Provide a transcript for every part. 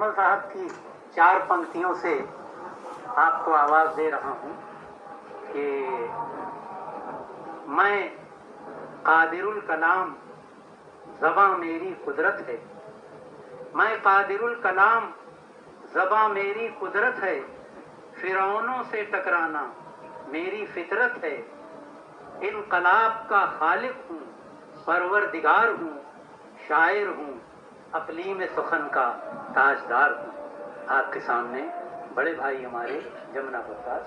अकबर साहब की 4 पंक्तियों से आपको आवाज दे रहा हूं कि मैं कादिरुल कलाम, ज़बां मेरी कुदरत है। मैं कादिरुल कलाम, ज़बां मेरी कुदरत है। फिरौनों से टकराना मेरी फितरत है। इनकलाब का खालिक हूँ, परवरदिगार हूँ, शायर हूँ, अक़लीम सुखन का ताजदार हूँ। आपके सामने बड़े भाई हमारे जमुना प्रसाद।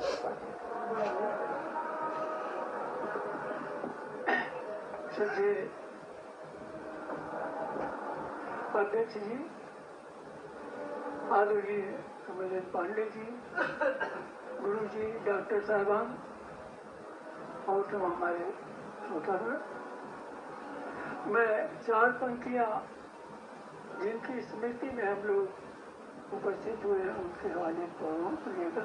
अध्यक्ष जी, आदरणीय कमलेश पांडे जी, गुरु जी, डॉक्टर साहबान और सब हमारे श्रोतागण, मैं 4 पंक्तियां जिनकी स्मृति में हम लोग उपस्थित हुए हैं उनके हवाले पर हूँ। सुनिएगा।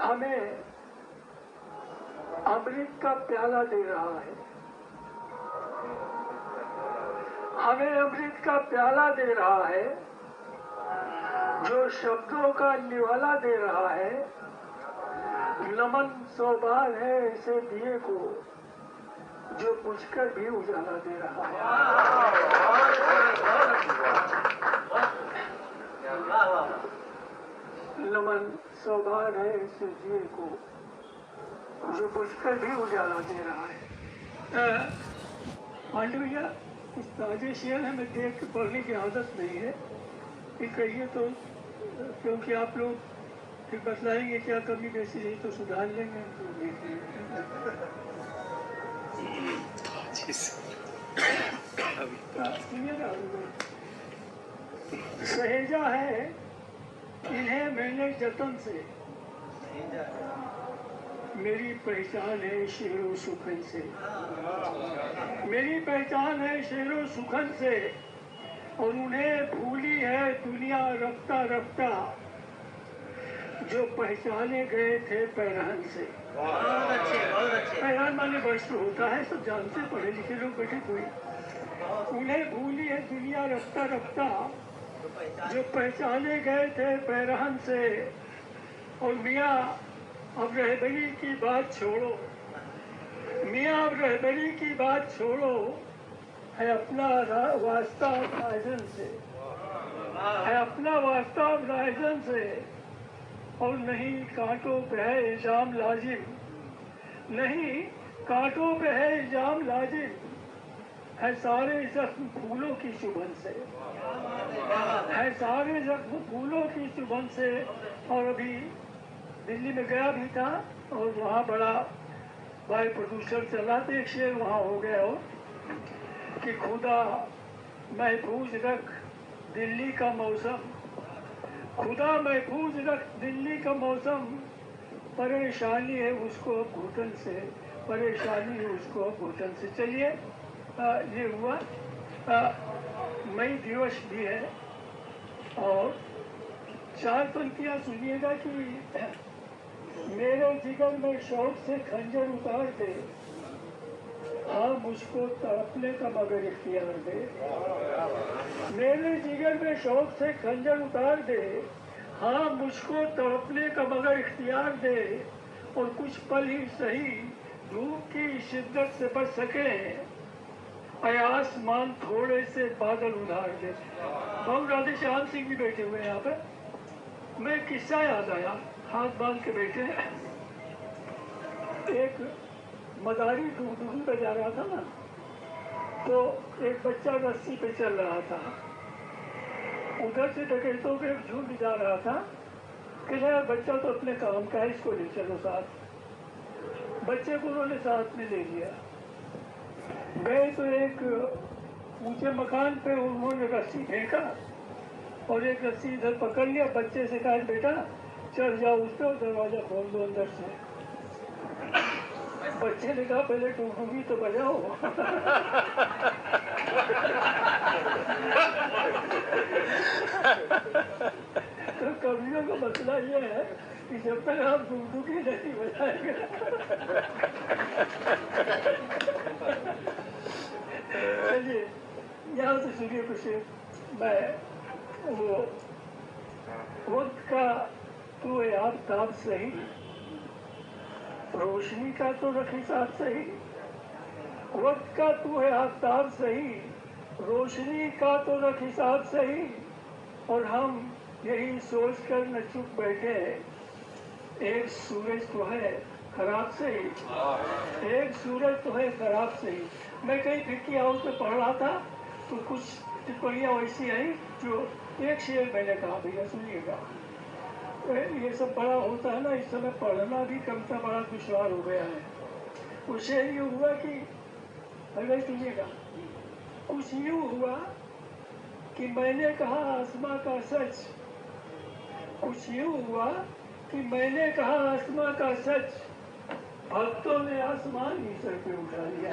हमें अमृत का प्याला दे रहा है, हमें अमृत का प्याला दे रहा है, जो शब्दों का निवाला दे रहा है। नमन सौभान है ऐसे दिए को जो बुझकर भी उजाला दे रहा है। नमन सौभान है ऐसे दिए को जो बुझकर भी उजाला दे रहा है। पांडे भैया, इस ताजे शेर हमें देख के पढ़ने की आदत नहीं है, ये कहिए तो, क्योंकि आप लोग फिर बतलाएंगे क्या कमी कैसी रही तो सुधार लेंगे। सहेजा है इन्हें मैंने जतन से, मेरी पहचान है शेरो सुखन से। मेरी पहचान है शेरो सुखन से, और उन्हें भूली है दुनिया रफ्ता रफ्ता, जो पहचाने गए थे पैरहन से। बहुत अच्छे। पैरहन माने वस्त्र होता है, सब जानते, पढ़े लिखे लोग बैठे कोई। उन्हें भूली है दुनिया रफ्ता रफ्ता, जो पहचाने गए थे पैरहन से। और मियाँ अब रहबरी की बात छोड़ो, मियाँ अब रहबरी की बात छोड़ो, है अपना वास्ता रायजन से, है अपना वास्ता रायजन से। और नहीं कांटों पे है इल्जाम लाजिम, नहीं कांटों पे है इल्जाम लाजिम, है सारे जख्म फूलों की चुभन से, है सारे जख्म फूलों की चुभन से। और अभी दिल्ली में गया भी था और वहाँ बड़ा वायु प्रदूषण चला, तो एक शेर वहाँ हो गया हो कि खुदा महफूज रख दिल्ली का मौसम, खुदा महफूज रख दिल्ली का मौसम, परेशानी है उसको अब घुटन से, परेशानी है उसको अब घुटन से। चलिए, ये हुआ मई दिवस भी है। और 4 पंक्तियाँ सुनिएगा कि मेरे जिगर में शौक से खंजर उतार दे, हाँ मुझको तड़पने का मगर इख्तियार दे। मेरे जिगर में शौक से खंजर उतार दे, हाँ मुझको तड़पने का मगर इख्तियार दे। और कुछ पल ही सही धूप की शिद्दत से बच सके, ऐ आसमान थोड़े से बादल उधार दे। बहुत राधे श्याम सिंह भी बैठे हुए हैं यहाँ पे। मैं किस्सा याद आया, हाथ बांध के बैठे। एक मदारी डुगडुगी पे जा रहा था ना, तो एक बच्चा रस्सी पे चल रहा था। उधर से डकैतों के एक झुंड जा रहा था कि यार बच्चा तो अपने काम का है, इसको ले चलो साथ। बच्चे को उन्होंने साथ में ले लिया। गए तो एक ऊंचे मकान पे उन्होंने रस्सी फेंका और एक रस्सी इधर पकड़ लिया। बच्चे से कहा बेटा चढ़ जाओ उस पर, दरवाजा खोल दो अंदर से। बच्चे ने कहा पहले डुगडुगी तो बजाओ। तो कवियों का मसला ये है कि जब तक आप डुगडुगी नहीं बजाएंगे चलिए यहाँ से सुनिए कुछ। मैं वो वक्त का तो आफताब सही, रोशनी का तो रखी साथ सही। वक्त का तू है आफताब सही, रोशनी का तो रखी साथ सही। और हम यही सोच कर न चुप बैठे हैं, एक सूरज तो है खराब सही, एक सूरज तो है खराब सही। मैं कहीं फिक्की हाउस में पढ़ रहा था तो कुछ टिप्पणियाँ वैसी आई जो एक शेर मैंने कहा, भैया सुनिएगा। ये सब बड़ा होता है ना, इस समय पढ़ना भी कविता बड़ा दुश्वार हो गया है। कुछ ये हुआ कि अगर सुनिएगा, कुछ यूँ हुआ कि मैंने कहा आसमां का सच, कुछ यूँ हुआ कि मैंने कहा आसमां का सच, भक्तों ने आसमान ही सर पे उठा लिया।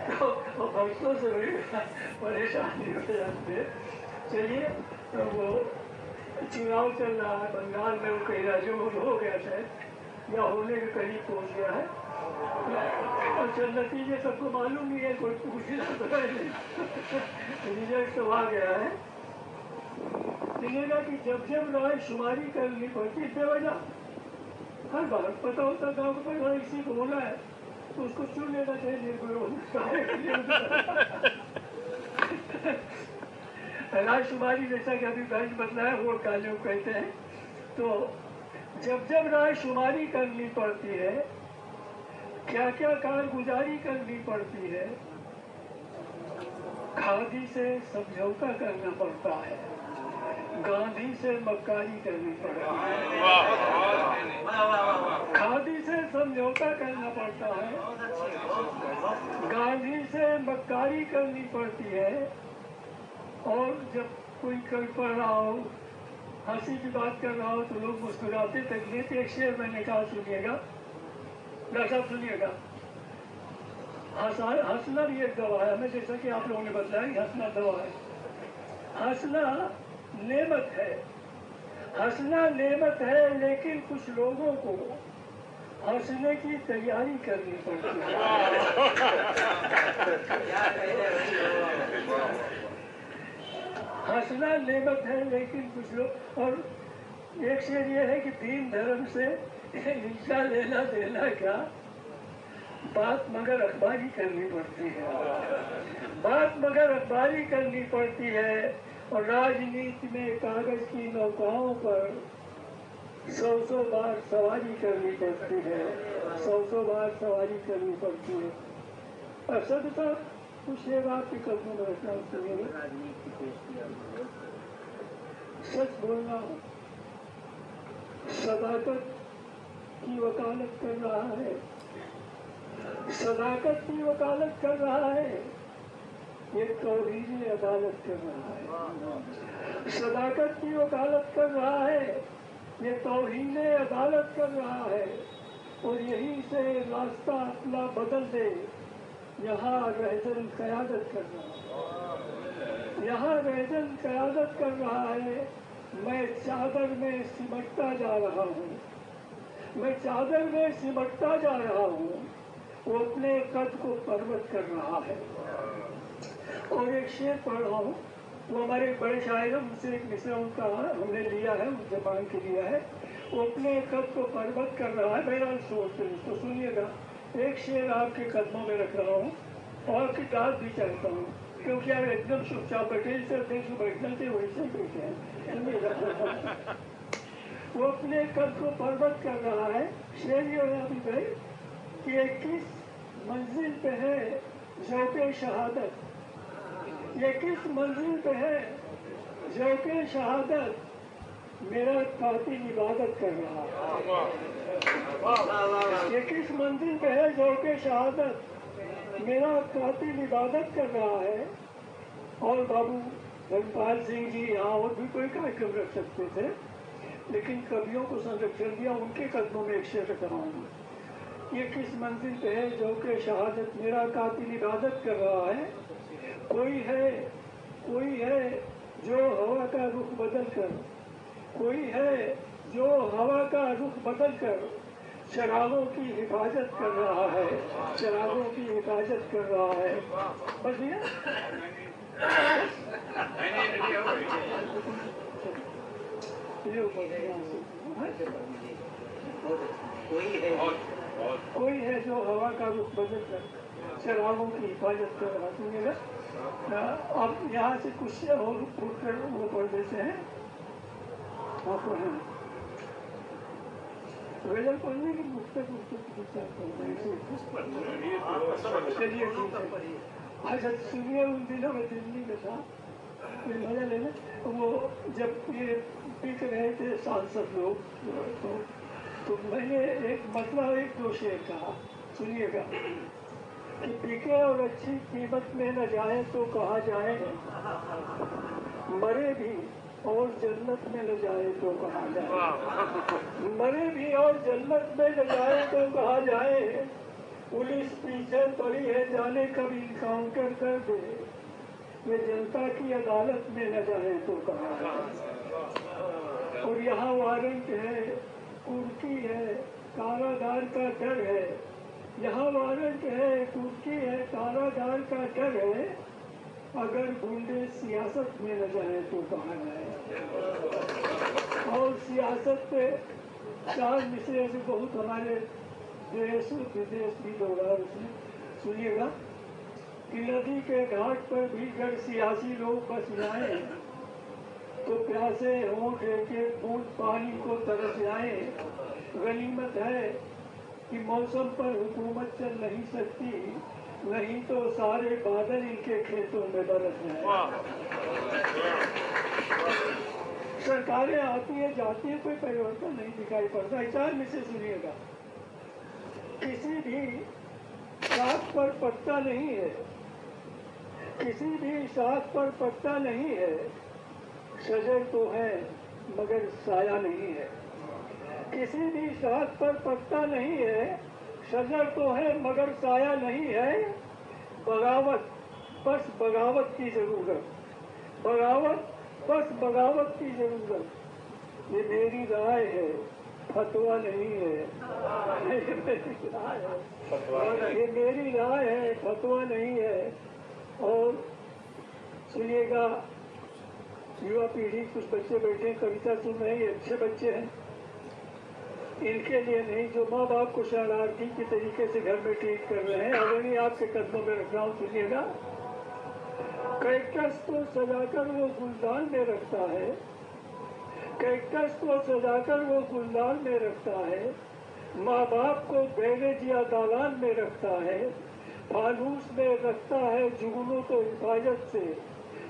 तो भक्तों से बड़ी परेशानी हो जाती है। चलिए, तो वो चुनाव चल रहा है बंगाल में, वो कई राज्यों में हो गया शायद या होने के करीब पहुंच गया है। और चल नतीजे सबको मालूम ही है, कोई पूछना तो है नहीं, रिजल्ट तो आ गया है। मिलेगा कि जब जब राय शुमारी करनी पड़ती बेवजह, हर बार पता होता गाँव को पता इसी को होना है तो उसको चुन लेना चाहिए निर्विरोध। रायशुमारी जैसा कि अभी भाई बताया वोट काले कहते हैं। तो जब जब रायशुमारी करनी पड़ती है, क्या क्या कारगुजारी करनी पड़ती है, खादी से समझौता करना पड़ता है, गांधी से मक्कारी करनी पड़ती है, खादी से समझौता करना पड़ता है, गांधी से मक्कारी करनी पड़ती है। और जब कोई कभी पढ़ रहा हो, हंसी की बात कर रहा हो तो लोग मुस्कुराते तकलीफ। एक शेर मैंने कहा सुनिएगा, डॉक्टर साहब सुनिएगा। हंसना भी एक दवा है, हमें जैसा कि आप लोगों ने बताया कि हंसना दवा है। हंसना नेमत है, हंसना नेमत है, लेकिन कुछ लोगों को हंसने की तैयारी करनी पड़ती है। हंसना नेमत है लेकिन कुछ लोग। और एक शेर ये है कि दीन धर्म से इनका लेना देना क्या, बात मगर अखबारी करनी पड़ती है, बात मगर अखबारी करनी पड़ती है। और राजनीति में कागज की नौकाओं पर 100 बार सवारी करनी पड़ती है, 100 बार सवारी करनी पड़ती है। और सब तो कुछ ये बात की कल्पना में रखना सच बोलना सदाकत की वकालत कर रहा है, सदाकत की वकालत कर रहा है, ये तौहीद अदालत कर रहा है। सदाकत की वकालत कर रहा है, ये तौहीद अदालत कर रहा है। और यहीं से रास्ता अपना बदल दे, यहाँ रहजल क़यादत कर रहा है, यहाँ रहजल क़यादत कर रहा है। मैं चादर में सिमटता जा रहा हूँ, मैं चादर में सिमटता जा रहा हूँ, वो अपने कद को पर्वत कर रहा है। और एक शेर पढ़ रहा हूँ, वो हमारे बड़े शायर हैं, उनसे एक मिसरा उनका हमने लिया है, उनसे मांग के लिया है। वो अपने कद को पर्वत कर रहा है, बहरहाल सोचते तो सुनिएगा। एक शेर आपके कदमों में रख रहा हूँ और किताब भी चाहता हूँ, क्योंकि आप एकदम चुपचाप बैठे से देश में बैठने से वैसे ही बैठे हैं। वो अपने कद को पर्वत कर रहा है। शेर ये होना भी भाई कि 21 मंजिल पे है ज़ौक़े शहादत, 21 मंजिल पे है ज़ौक़े शहादत, मेरा कातिल इबादत कर रहा है। 21 मंजिल पे है ज़ौक़े शहादत, मेरा कातिल इबादत कर रहा है। और बाबू धर्मपाल सिंह जी यहाँ और भी कोई कार्यक्रम रख सकते थे, लेकिन कवियों को संरक्षण दिया, उनके कदमों में एक शेर रख रहा हूँ। ये किस मंजिल पे है ज़ौक़े शहादत, मेरा कातिल इबादत कर रहा है। कोई है जो हवा का रुख बदल कर, कोई है जो हवा का रुख बदल कर चरागों की हिफाजत कर रहा है, चरागों की हिफाजत कर रहा है। बस भैया कोई है जो हवा का रुख बदल कर चरागों की हिफाजत कर रहा। सुनिएगा, आप यहाँ से कुछ और फूट कर वो पढ़ देते हैं। आप पढ़ें गजल पढ़ने की पुस्तक चलिए ठीक है। अच्छा सुनिए, उन दिनों में दिल्ली में था, मजा लेना। वो जब ये पीट रहे थे सांसद लोग तो मैंने एक मतलब एक दो शेर कहा, सुनिएगा कि बिके और अच्छी कीमत में न जाए तो कहा जाए, मरे भी और जन्नत में न जाए तो कहा जाए, मरे भी और जन्नत में न जाए तो कहा जाए, पुलिस पीछे पड़ी है जाने कब इनकाउंटर कर दे, ये जनता की अदालत में न जाए तो कहा जाए। और यहाँ वारंट है, कुर्की है, कारागार का डर है, यहाँ वारंट है, कुर्की है, कारागार का डर है, अगर गुंडे सियासत में न जाए तो कहा जाए। और सियासत पे चार विषय से बहुत हमारे देश विदेश भी दौड़ा उसमें। सुनिएगा कि नदी के घाट पर भी जब सियासी लोग बस जाए तो प्यासे होंठ के बूंद पानी को तरस जाए। गनीमत है कि मौसम पर हुकूमत चल नहीं सकती, नहीं तो सारे बादल इनके खेतों में बरस जाए। सरकारें आती है जाती है, कोई परिवर्तन नहीं दिखाई पड़ता। चार में से सुनिएगा, किसी भी शाख पर पत्ता नहीं है, किसी भी शाख पर पत्ता नहीं है, शजर तो है मगर साया नहीं है। किसी भी शाख पर पत्ता नहीं है, शजर तो है मगर साया नहीं है। बगावत बस बगावत की जरूरत, बगावत बस बगावत की जरूरत। ये मेरी राय है, फतवा नहीं है। ये मेरी राय है, फतवा नहीं है। और सुनिएगा, युवा पीढ़ी कुछ बच्चे बैठे कविता सुन रहे हैं, ये अच्छे बच्चे हैं, इनके लिए नहीं जो माँ बाप को शरणार्थी की तरीके से घर में ट्रीट कर रहे हैं, अगर आपके कदमों में रख रहा हूँ। सुनिएगा, कैक्टस को सजाकर वो गुलदान में रखता है, कैक्टस को सजाकर वो गुलदान में रखता है, माँ बाप को बैरेज या दालान में रखता है, फानूस में रखता है जुगनू को हिफाजत से,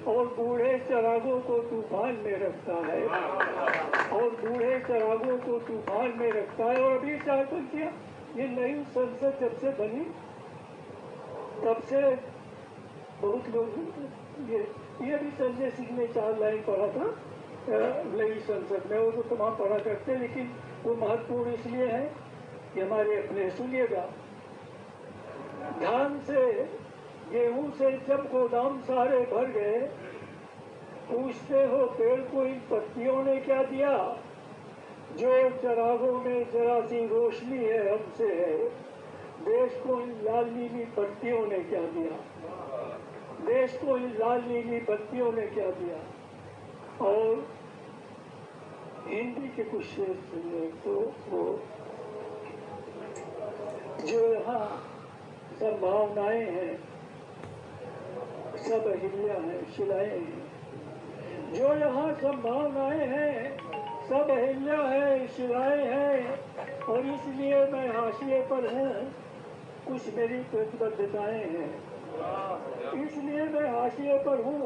और बूढ़े चरागों को तूफान में रखता है, और बूढ़े चरागों को तूफान में रखता है। और अभी चार पंक्तियां, ये नई संसद जब से बनी तब से बहुत लोग ये भी संजय सिंह ने 4 लाइन पढ़ा था नई संसद में, वो तो तमाम पढ़ा करते, लेकिन वो महत्वपूर्ण इसलिए है कि हमारे अपने। सुनिएगा, धान से गेहूं से जब गोदाम सारे भर गए, पूछते हो पेड़ को इन पत्तियों ने क्या दिया, जो चरागों में जरा सी रोशनी है हमसे है, देश को इन लाल नीली पत्तियों ने क्या दिया, देश को इन लाल नीली पत्तियों ने क्या दिया। और हिंदी के कुछ शेर सुनिए तो वो जो यहाँ संभावनाएं हैं सब अहिल्या हैं, शिलाएं हैं, जो यहाँ संभावनाएं हैं सब अहिल्या है, शिलाएं हैं। और इसलिए मैं हाशिए पर हूँ, कुछ मेरी प्रतिबद्धताएं हैं, इसलिए मैं हाशिए पर हूँ,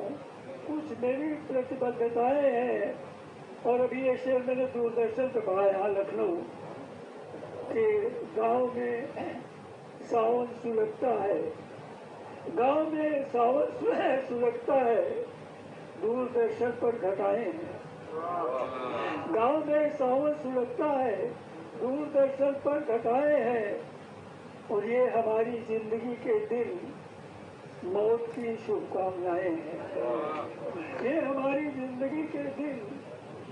कुछ मेरी प्रतिबद्धताएं हैं। और अभी ये शेर मैंने दूरदर्शन पे पढ़ा यहाँ लखनऊ के गांव में सावन सुलगता है, गांव में सावन सुलगता है, दूरदर्शन पर घटाएं हैं, गांव में सावन सुलगता है, दूरदर्शन पर घटाएं हैं। और ये हमारी जिंदगी के दिन मौत की शुभकामनाएं हैं, ये हमारी जिंदगी के दिन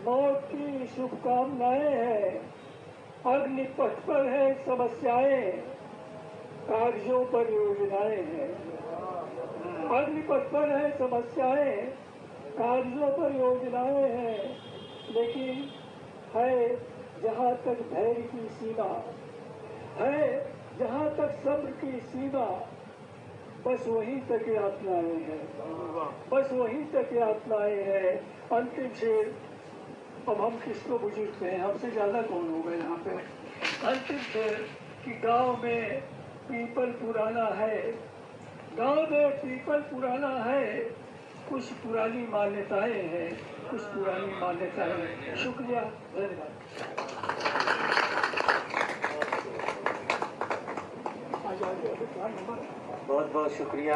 मौत की शुभकामनाएं हैं। अग्निपथ पर है समस्याएं, कार्यों पर योजनाएं हैं। अग्निपथ पर है समस्याएं, कार्यों पर योजनाएं हैं, लेकिन है जहाँ तक धैर्य की सीमा, है जहाँ तक सब्र की सीमा, बस वहीं तक यातनाएं हैं, बस वहीं तक यातनाएं हैं। अंतिम शेर, अब हम किसको बुजुर्ग हैं, हमसे ज्यादा कौन होगा यहाँ पे। अंतिम शेर कि गांव में पीपल पुराना है, गांव में पीपल पुराना है, कुछ पुरानी मान्यताएं हैं, कुछ पुरानी मान्यताएं हैं। शुक्रिया, धन्यवाद। बहुत बहुत शुक्रिया